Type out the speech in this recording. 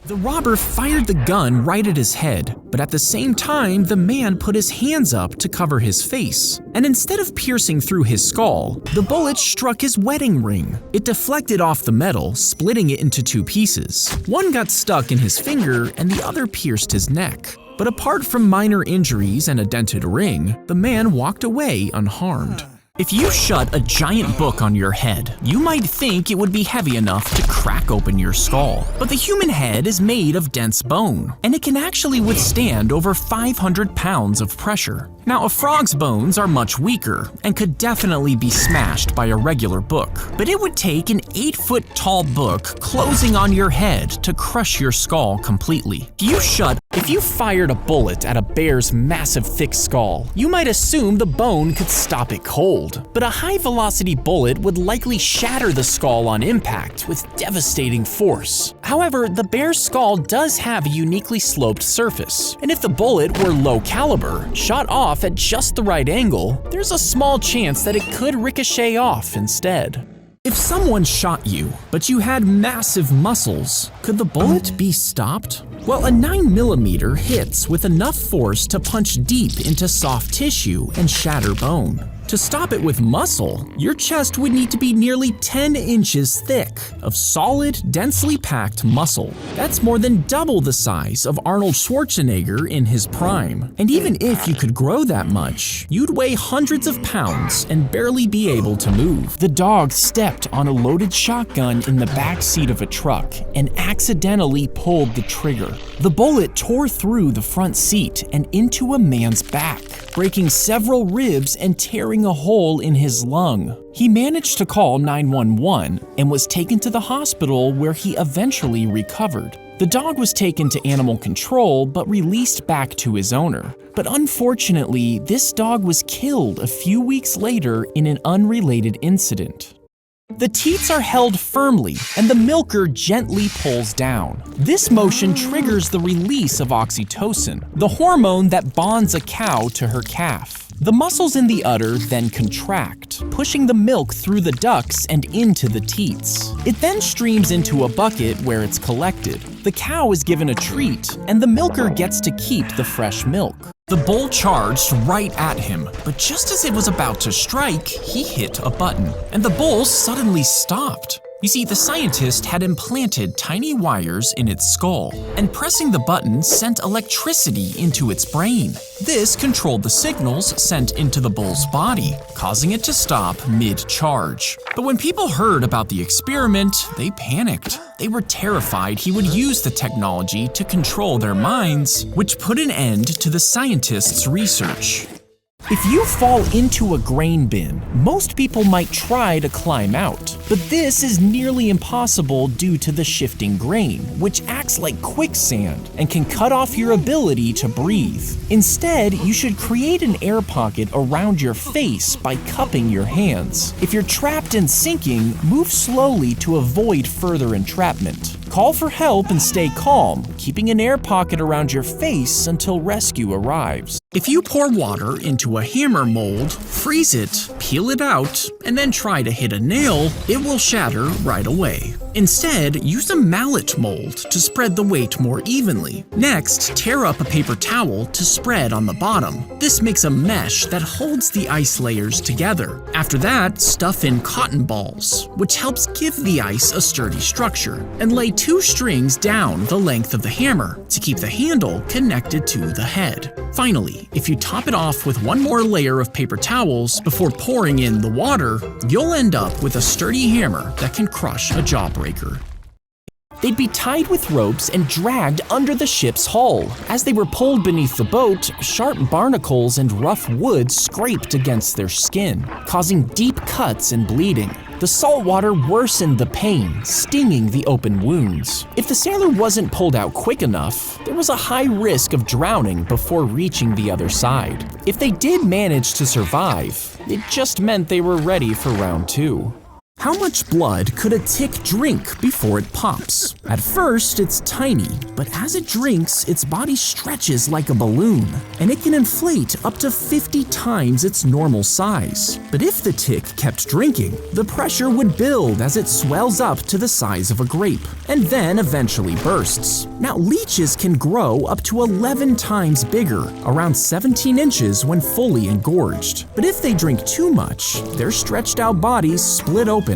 The robber fired the gun right at his head, but at the same time, the man put his hands up to cover his face. And instead of piercing through his skull, the bullet struck his wedding ring. It deflected off the metal, splitting it into two pieces. One got stuck in his finger and the other pierced his neck. But apart from minor injuries and a dented ring, the man walked away unharmed. If you shut a giant book on your head, you might think it would be heavy enough to crack open your skull. But the human head is made of dense bone, and it can actually withstand over 500 pounds of pressure. Now, a frog's bones are much weaker and could definitely be smashed by a regular book, but it would take an 8-foot-tall book closing on your head to crush your skull completely. If you fired a bullet at a bear's massive thick skull, you might assume the bone could stop it cold, but a high-velocity bullet would likely shatter the skull on impact with devastating force. However, the bear's skull does have a uniquely sloped surface, and if the bullet were low caliber, shot off at just the right angle, there's a small chance that it could ricochet off instead. If someone shot you, but you had massive muscles, could the bullet be stopped? Well, a 9mm hits with enough force to punch deep into soft tissue and shatter bone. To stop it with muscle, your chest would need to be nearly 10 inches thick of solid, densely packed muscle. That's more than double the size of Arnold Schwarzenegger in his prime. And even if you could grow that much, you'd weigh hundreds of pounds and barely be able to move. The dog stepped on a loaded shotgun in the back seat of a truck and accidentally pulled the trigger. The bullet tore through the front seat and into a man's back, breaking several ribs and tearing a hole in his lung. He managed to call 911 and was taken to the hospital where he eventually recovered. The dog was taken to animal control but released back to his owner. But unfortunately, this dog was killed a few weeks later in an unrelated incident. The teats are held firmly and the milker gently pulls down. This motion triggers the release of oxytocin, the hormone that bonds a cow to her calf. The muscles in the udder then contract, pushing the milk through the ducts and into the teats. It then streams into a bucket where it's collected. The cow is given a treat, and the milker gets to keep the fresh milk. The bull charged right at him, but just as it was about to strike, he hit a button, and the bull suddenly stopped. You see, the scientist had implanted tiny wires in its skull, and pressing the button sent electricity into its brain. This controlled the signals sent into the bull's body, causing it to stop mid-charge. But when people heard about the experiment, they panicked. They were terrified he would use the technology to control their minds, which put an end to the scientist's research. If you fall into a grain bin, most people might try to climb out, but this is nearly impossible due to the shifting grain, which acts like quicksand and can cut off your ability to breathe. Instead, you should create an air pocket around your face by cupping your hands. If you're trapped and sinking, move slowly to avoid further entrapment. Call for help and stay calm, keeping an air pocket around your face until rescue arrives. If you pour water into a hammer mold, freeze it, peel it out, and then try to hit a nail, it will shatter right away. Instead, use a mallet mold to spread the weight more evenly. Next, tear up a paper towel to spread on the bottom. This makes a mesh that holds the ice layers together. After that, stuff in cotton balls, which helps give the ice a sturdy structure, and lay 2 strings down the length of the hammer to keep the handle connected to the head. Finally, if you top it off with one more layer of paper towels before pouring in the water, you'll end up with a sturdy hammer that can crush a jawbreaker. They'd be tied with ropes and dragged under the ship's hull. As they were pulled beneath the boat, sharp barnacles and rough wood scraped against their skin, causing deep cuts and bleeding. The salt water worsened the pain, stinging the open wounds. If the sailor wasn't pulled out quick enough, there was a high risk of drowning before reaching the other side. If they did manage to survive, it just meant they were ready for round 2. How much blood could a tick drink before it pops? At first, it's tiny, but as it drinks, its body stretches like a balloon, and it can inflate up to 50 times its normal size. But if the tick kept drinking, the pressure would build as it swells up to the size of a grape, and then eventually bursts. Now, leeches can grow up to 11 times bigger, around 17 inches when fully engorged. But if they drink too much, their stretched out bodies split open